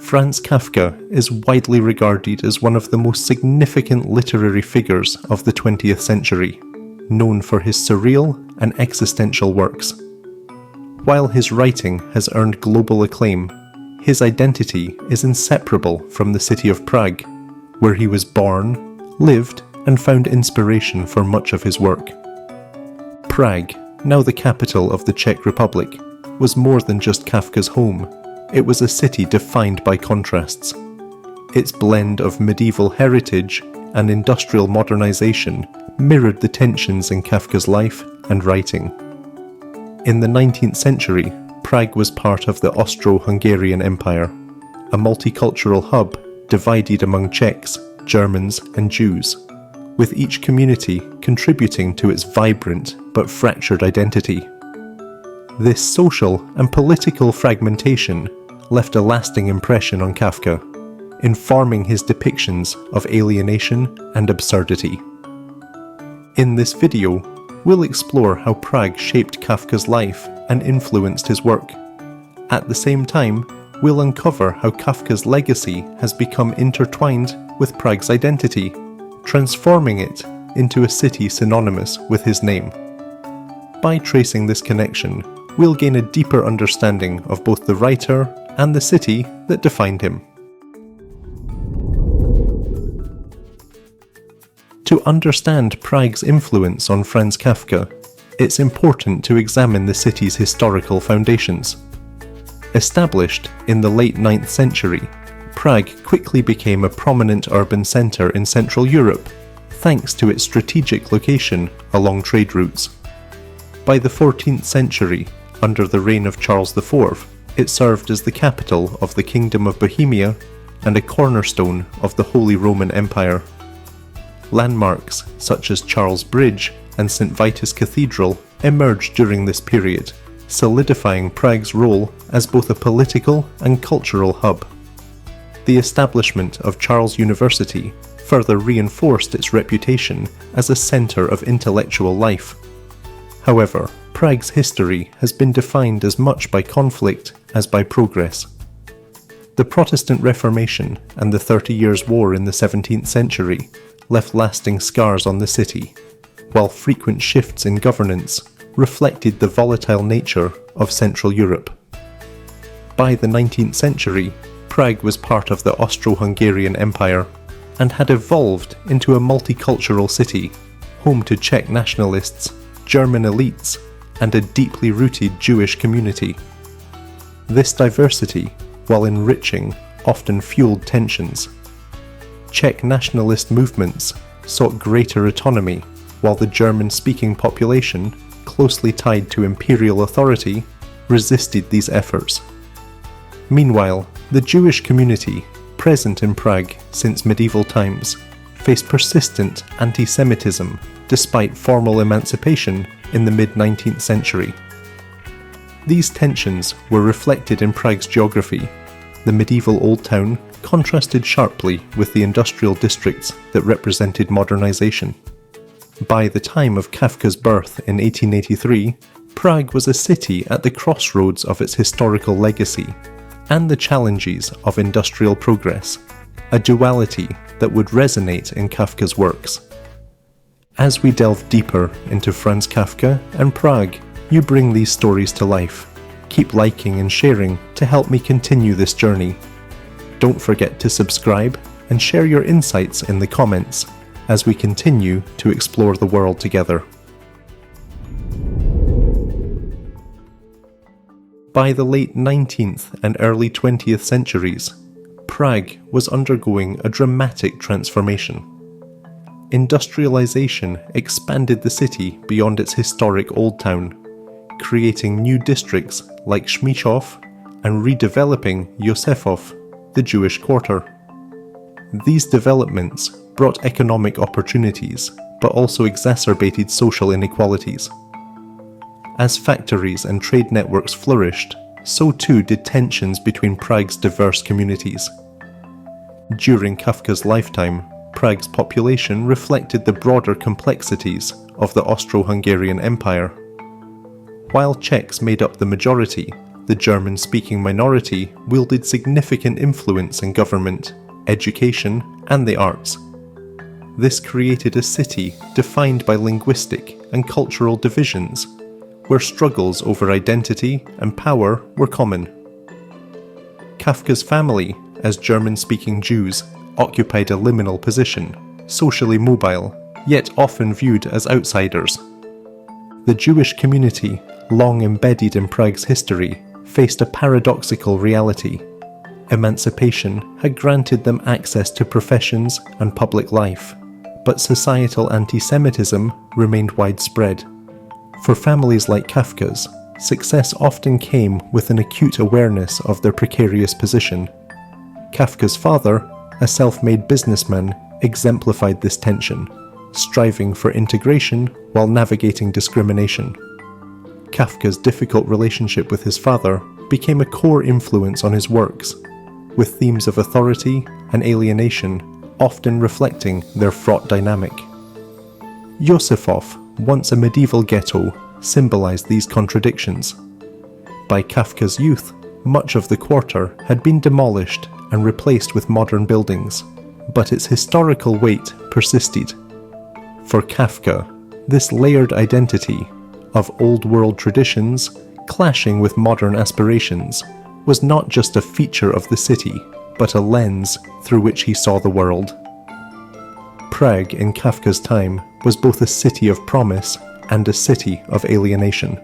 Franz Kafka is widely regarded as one of the most significant literary figures of the 20th century, known for his surreal and existential works. While his writing has earned global acclaim, his identity is inseparable from the city of Prague, where he was born, lived, and found inspiration for much of his work. Prague, now the capital of the Czech Republic, was more than just Kafka's home. It was a city defined by contrasts. Its blend of medieval heritage and industrial modernization mirrored the tensions in Kafka's life and writing. In the 19th century, Prague was part of the Austro-Hungarian Empire, a multicultural hub divided among Czechs, Germans, and Jews, with each community contributing to its vibrant but fractured identity. This social and political fragmentation left a lasting impression on Kafka, informing his depictions of alienation and absurdity. In this video, we'll explore how Prague shaped Kafka's life and influenced his work. At the same time, we'll uncover how Kafka's legacy has become intertwined with Prague's identity, transforming it into a city synonymous with his name. By tracing this connection, we'll gain a deeper understanding of both the writer and the city that defined him. To understand Prague's influence on Franz Kafka, it's important to examine the city's historical foundations. Established in the late 9th century, Prague quickly became a prominent urban centre in Central Europe, thanks to its strategic location along trade routes. By the 14th century, under the reign of Charles IV, it served as the capital of the Kingdom of Bohemia and a cornerstone of the Holy Roman Empire. Landmarks such as Charles Bridge and St. Vitus Cathedral emerged during this period, solidifying Prague's role as both a political and cultural hub. The establishment of Charles University further reinforced its reputation as a centre of intellectual life. However, Prague's history has been defined as much by conflict as by progress. The Protestant Reformation and the 30 Years' War in the 17th century left lasting scars on the city, while frequent shifts in governance reflected the volatile nature of Central Europe. By the 19th century, Prague was part of the Austro-Hungarian Empire and had evolved into a multicultural city, home to Czech nationalists, German elites, and a deeply rooted Jewish community. This diversity, while enriching, often fueled tensions. Czech nationalist movements sought greater autonomy, while the German-speaking population, closely tied to imperial authority, resisted these efforts. Meanwhile, the Jewish community, present in Prague since medieval times, faced persistent anti-Semitism despite formal emancipation in the mid-19th century. These tensions were reflected in Prague's geography. The medieval Old Town contrasted sharply with the industrial districts that represented modernization. By the time of Kafka's birth in 1883, Prague was a city at the crossroads of its historical legacy and the challenges of industrial progress, a duality that would resonate in Kafka's works. As we delve deeper into Franz Kafka and Prague, you bring these stories to life. Keep liking and sharing to help me continue this journey. Don't forget to subscribe and share your insights in the comments as we continue to explore the world together. By the late 19th and early 20th centuries, Prague was undergoing a dramatic transformation. Industrialization expanded the city beyond its historic Old Town, creating new districts like Šmíchov and redeveloping Josefov, the Jewish quarter. These developments brought economic opportunities, but also exacerbated social inequalities. As factories and trade networks flourished, so too did tensions between Prague's diverse communities. During Kafka's lifetime, Prague's population reflected the broader complexities of the Austro-Hungarian Empire. While Czechs made up the majority, the German-speaking minority wielded significant influence in government, education, and the arts. This created a city defined by linguistic and cultural divisions, where struggles over identity and power were common. Kafka's family, as German-speaking Jews, occupied a liminal position, socially mobile, yet often viewed as outsiders. The Jewish community, long embedded in Prague's history, faced a paradoxical reality. Emancipation had granted them access to professions and public life, but societal anti-Semitism remained widespread. For families like Kafka's, success often came with an acute awareness of their precarious position. Kafka's father, a self-made businessman, exemplified this tension, striving for integration while navigating discrimination. Kafka's difficult relationship with his father became a core influence on his works, with themes of authority and alienation often reflecting their fraught dynamic. Josefov, once a medieval ghetto, symbolized these contradictions. By Kafka's youth, much of the quarter had been demolished and replaced with modern buildings, but its historical weight persisted. For Kafka, this layered identity of old-world traditions clashing with modern aspirations was not just a feature of the city, but a lens through which he saw the world. Prague in Kafka's time was both a city of promise and a city of alienation.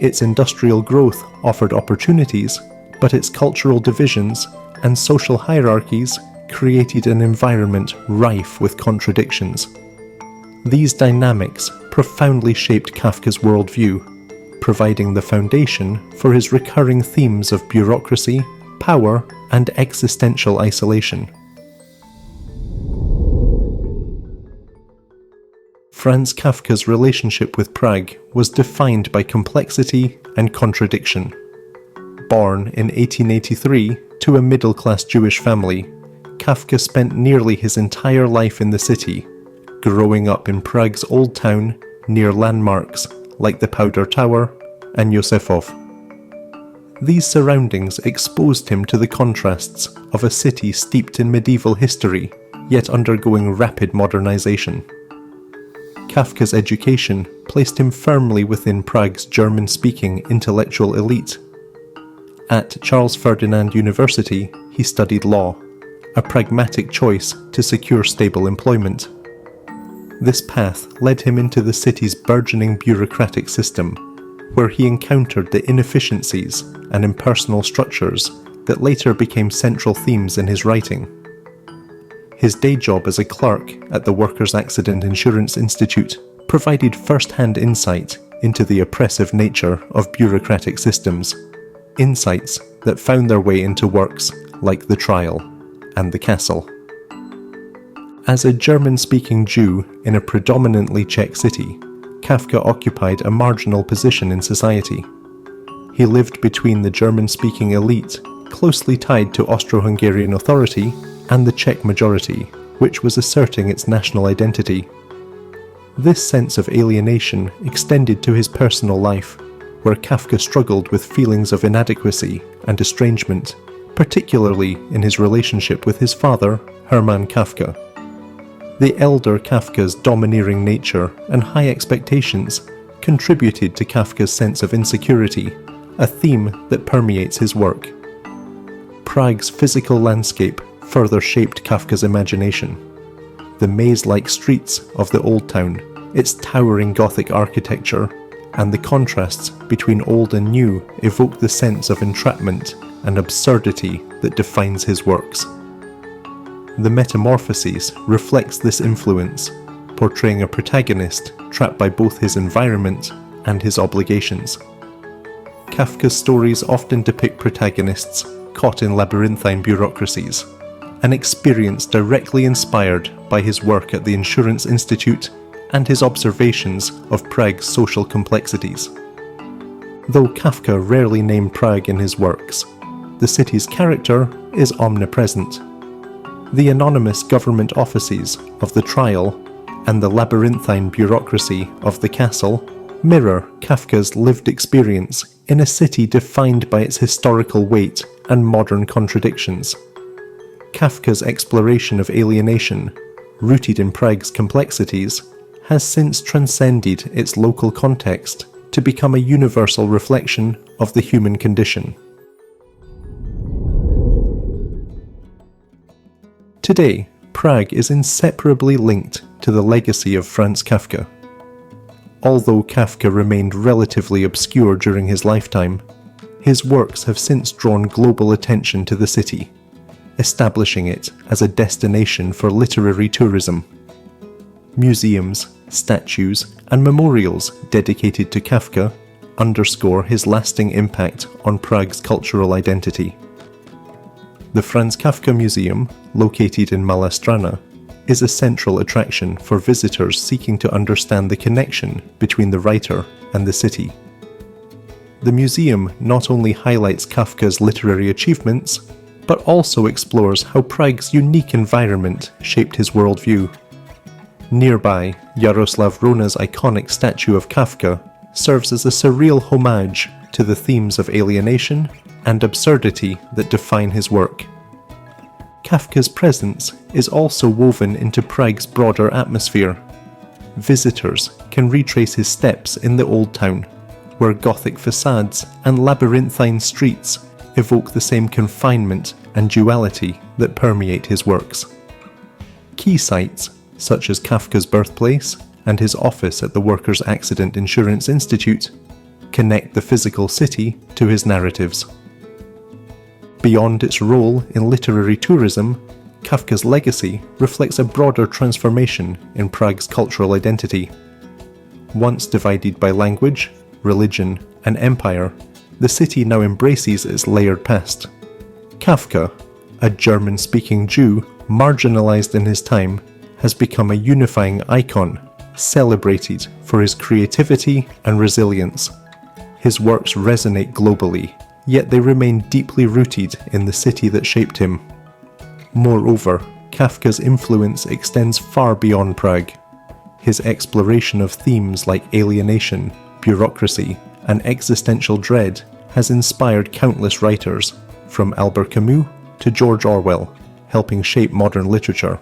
Its industrial growth offered opportunities, but its cultural divisions and social hierarchies created an environment rife with contradictions. These dynamics profoundly shaped Kafka's worldview, providing the foundation for his recurring themes of bureaucracy, power, and existential isolation. Franz Kafka's relationship with Prague was defined by complexity and contradiction. Born in 1883 to a middle-class Jewish family, Kafka spent nearly his entire life in the city, growing up in Prague's Old Town near landmarks like the Powder Tower and Josefov. These surroundings exposed him to the contrasts of a city steeped in medieval history, yet undergoing rapid modernization. Kafka's education placed him firmly within Prague's German-speaking intellectual elite. At Charles Ferdinand University, he studied law, a pragmatic choice to secure stable employment. This path led him into the city's burgeoning bureaucratic system, where he encountered the inefficiencies and impersonal structures that later became central themes in his writing. His day job as a clerk at the Workers' Accident Insurance Institute provided first-hand insight into the oppressive nature of bureaucratic systems, insights that found their way into works like The Trial and The Castle. As a German-speaking Jew in a predominantly Czech city, Kafka occupied a marginal position in society. He lived between the German-speaking elite, closely tied to Austro-Hungarian authority, and the Czech majority, which was asserting its national identity. This sense of alienation extended to his personal life, where Kafka struggled with feelings of inadequacy and estrangement, particularly in his relationship with his father, Hermann Kafka. The elder Kafka's domineering nature and high expectations contributed to Kafka's sense of insecurity, a theme that permeates his work. Prague's physical landscape further shaped Kafka's imagination. The maze-like streets of the Old Town, its towering Gothic architecture, and the contrasts between old and new evoke the sense of entrapment and absurdity that defines his works. The Metamorphosis reflects this influence, portraying a protagonist trapped by both his environment and his obligations. Kafka's stories often depict protagonists caught in labyrinthine bureaucracies, an experience directly inspired by his work at the Insurance Institute and his observations of Prague's social complexities. Though Kafka rarely named Prague in his works, the city's character is omnipresent. The anonymous government offices of the Trial and the labyrinthine bureaucracy of the Castle mirror Kafka's lived experience in a city defined by its historical weight and modern contradictions. Kafka's exploration of alienation, rooted in Prague's complexities, has since transcended its local context to become a universal reflection of the human condition. Today, Prague is inseparably linked to the legacy of Franz Kafka. Although Kafka remained relatively obscure during his lifetime, his works have since drawn global attention to the city, establishing it as a destination for literary tourism. Museums, statues, and memorials dedicated to Kafka underscore his lasting impact on Prague's cultural identity. The Franz Kafka Museum, located in Malá Strana, is a central attraction for visitors seeking to understand the connection between the writer and the city. The museum not only highlights Kafka's literary achievements, but also explores how Prague's unique environment shaped his worldview. Nearby, Jaroslav Rona's iconic statue of Kafka serves as a surreal homage to the themes of alienation and absurdity that define his work. Kafka's presence is also woven into Prague's broader atmosphere. Visitors can retrace his steps in the Old Town, where Gothic facades and labyrinthine streets evoke the same confinement and duality that permeate his works. Key sites, such as Kafka's birthplace and his office at the Workers' Accident Insurance Institute, connect the physical city to his narratives. Beyond its role in literary tourism, Kafka's legacy reflects a broader transformation in Prague's cultural identity. Once divided by language, religion, and empire, the city now embraces its layered past. Kafka, a German-speaking Jew marginalized in his time, has become a unifying icon, celebrated for his creativity and resilience. His works resonate globally, yet they remain deeply rooted in the city that shaped him. Moreover, Kafka's influence extends far beyond Prague. His exploration of themes like alienation, bureaucracy, and existential dread has inspired countless writers, from Albert Camus to George Orwell, helping shape modern literature.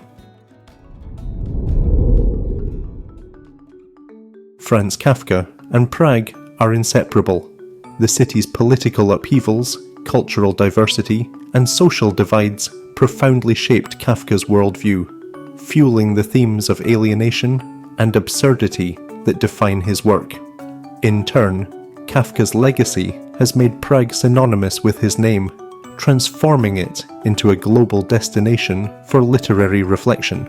Franz Kafka and Prague are inseparable. The city's political upheavals, cultural diversity, and social divides profoundly shaped Kafka's worldview, fueling the themes of alienation and absurdity that define his work. In turn, Kafka's legacy has made Prague synonymous with his name, transforming it into a global destination for literary reflection.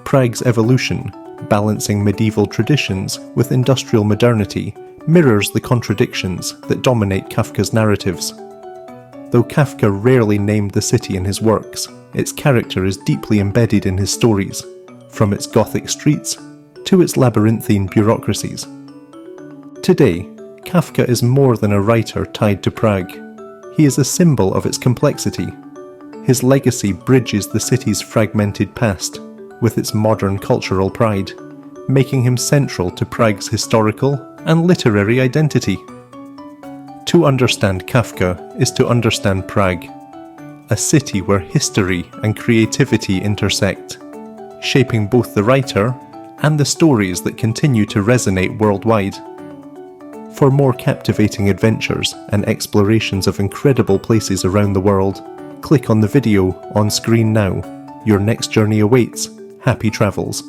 Prague's evolution, balancing medieval traditions with industrial modernity, mirrors the contradictions that dominate Kafka's narratives. Though Kafka rarely named the city in his works, its character is deeply embedded in his stories, from its Gothic streets to its labyrinthine bureaucracies. Today, Kafka is more than a writer tied to Prague. He is a symbol of its complexity. His legacy bridges the city's fragmented past with its modern cultural pride, making him central to Prague's historical and literary identity. To understand Kafka is to understand Prague, a city where history and creativity intersect, shaping both the writer and the stories that continue to resonate worldwide. For more captivating adventures and explorations of incredible places around the world, click on the video on screen now. Your next journey awaits. Happy travels.